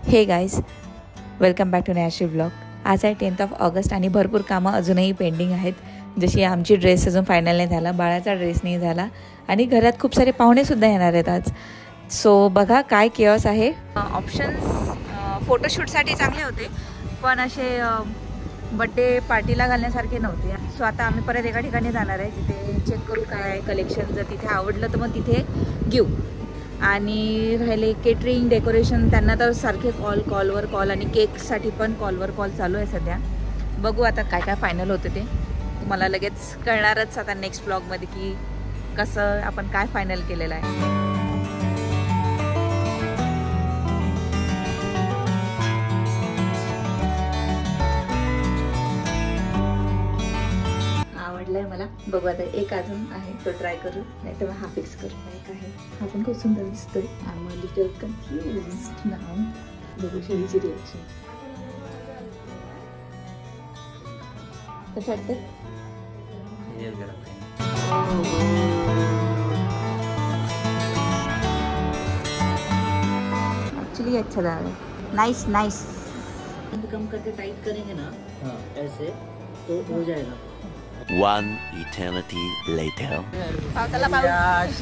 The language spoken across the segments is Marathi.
हे guys, welcome back to national blog. आज आहे 10 ऑगस्ट आणि भरपूर कामं अजूनही पेंडिंग आहेत. जशी आमची ड्रेस अजून फायनल नाही झाला, बाळाचा ड्रेस नाही झाला आणि घरात खूप सारे पाहुणेसुद्धा येणार आहेत आज. सो बघा काय केओस आहे. ऑप्शन्स फोटोशूटसाठी चांगले होते, पण असे बड्डे पार्टीला घालण्यासारखे नव्हते. सो आता आम्ही परत एका ठिकाणी जाणार आहे, तिथे चेक करू काय आहे कलेक्शन. जर तिथे आवडलं तर मग तिथे घेऊ. आणि राहिले केटरिंग, डेकोरेशन, त्यांना तर सारखे कॉलवर कॉल आणि केकसाठी पण कॉलवर कॉल चालू आहे सध्या. बघू आता काय काय फायनल होते ते तुम्हाला लगेच कळणारच आता नेक्स्ट ब्लॉगमध्ये की कसं आपण काय फायनल केलेलं आहे. आवडलाय मला. बघू आता एक अजून आहे तो ट्राय करू, नाही तर हा फिक्स करू. एक आहे हा पण खूप सुंदर दिसतोय. I am a little confused now. बघू शेरीची रिएक्शन. कसं वाटतं? एक्चुअली अच्छा लग रहा है. Nice nice. कम करके टाइट करेंगे ना ऐसे तो हो जाएगा. One eternity later. पावसाला पाऊस.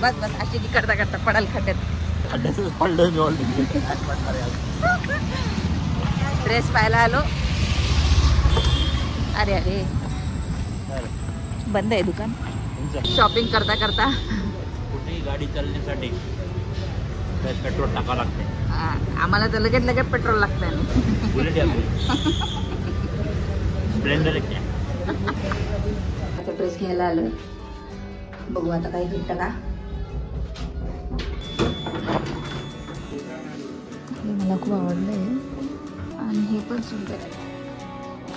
बस बस अशी की करता करता पडाल खड्ड्यात. ड्रेस पाहायला आलो. अरे अरे बंद आहे दुकान. शॉपिंग करता करता कुठेही गाडी चालण्यासाठी पेट्रोल टाकावं लागते. आम्हाला तर लगेच पेट्रोल लागतंय. बुलेट स्प्लेंडर क्या आता ड्रेस घ्यायला आलोय. बघू आता काही भेटतं का. हे मला खूप आवडलंय आणि हे पण सुंदर आहे.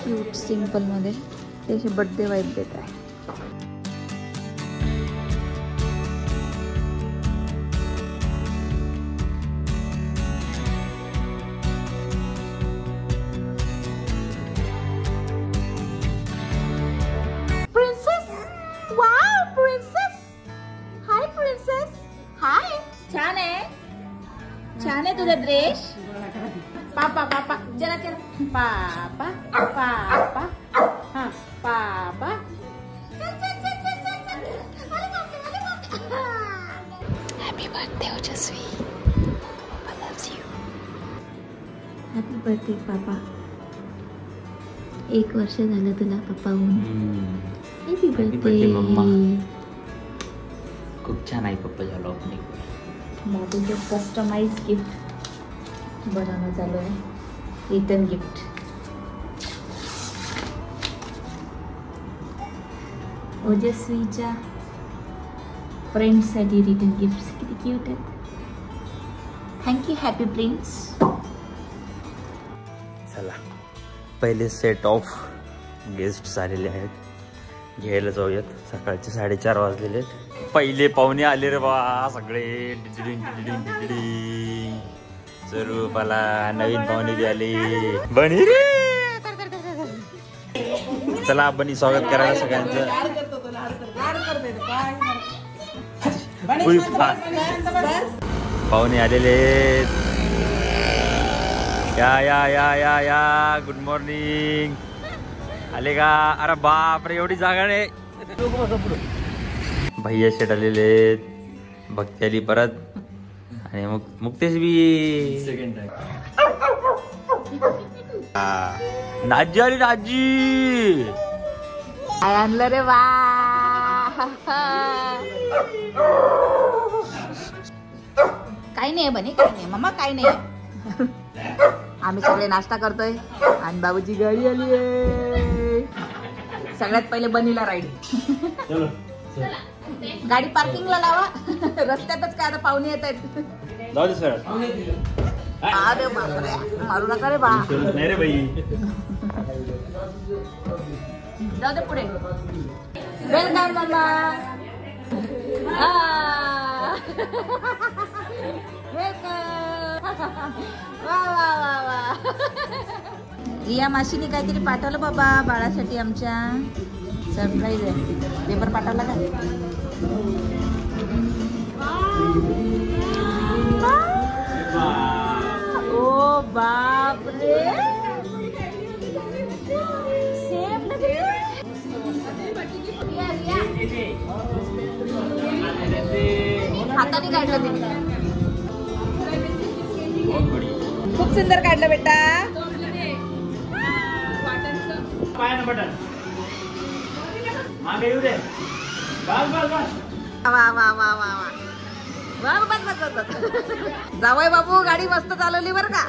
क्यूट सिंपल मध्ये त्याचे बर्थडे वाईब देत आहे. छान आहे तुझा ड्रेस. पापा पापा चला चला पापा पापा हाँ पापा. Happy birthday Ojaswi. पापा लव्स यू. हॅपी बर्थडे पापा. 1 वर्ष झालं तुला पप्पा होऊन. हॅपी बर्थडे मम्मा. खूप छान आहे पप्पा झालो आपण. बाबूचं कस्टमाइज गिफ्ट बनवणं चालू आहे. Return gift. ओजस्वीच्या फ्रेंड्ससाठी रिटर्न गिफ्ट. किती क्यूट आहेत. Thank you happy prince. चला पहिले सेट ऑफ गेस्ट आलेले आहेत, घ्यायला जाऊयात. सकाळचे 4:30 वाजलेले आहेत. पहिले पाहुणे आले रे बा सगळे. जरूर मला नवीन पाहुणे बी आले. बनी रे. चला बनी स्वागत करायला सगळ्यांचं. पाहुणे आलेले. या या या या या. Good morning. आले का? अरे बाप रे एवढी जागा नाही. भैया शेट आलेले. भक्ती आली परत आणि मग मुक्तेश बी सेकंड टाइम. नाजी आली. नाजी काय आणलं रे वा. काही नाही बने, काही नाही मम्मा, काही नाही. आम्ही सगळे नाश्ता करतोय आणि बाबूची गाडी आली आहे. सगळ्यात पहिले बनीला राईड. गाडी पार्किंगला लावा. रस्त्यातच काय आता पाहुणे येत आहेत. जाऊ दे सर. अरे बापरे मारू नका रे बा. नाही रे बाई. जाऊ दे पुढे. Welcome mama. वा वा वा वा. रिया माशीने काहीतरी पाठवलं बाबा बाळासाठी आमच्या. सरप्राईज आहे. पेपर पाठवला का? हाताने काढलं तिने. खूप सुंदर काढलं बेटा. जावई बाबू गाडी मस्त चालवली बर का.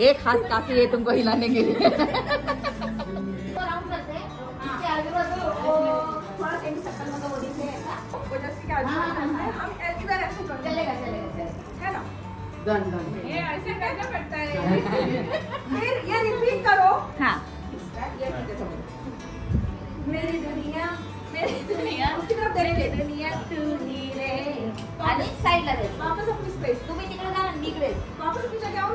एक हाथ काफी है तुमको हिलाने के लिए. ऐसे कैसे पड़ता है. फिर ये रिपीट करो. हाँ मेरी दुनिया उसकी तरफ देखते. दुनिया तूनी रे. आणि साईडला दे. वापस अपनी स्पेस. तुम्ही तिकडे जा आणि मी इकडे. वापस अपनी जगह आओ.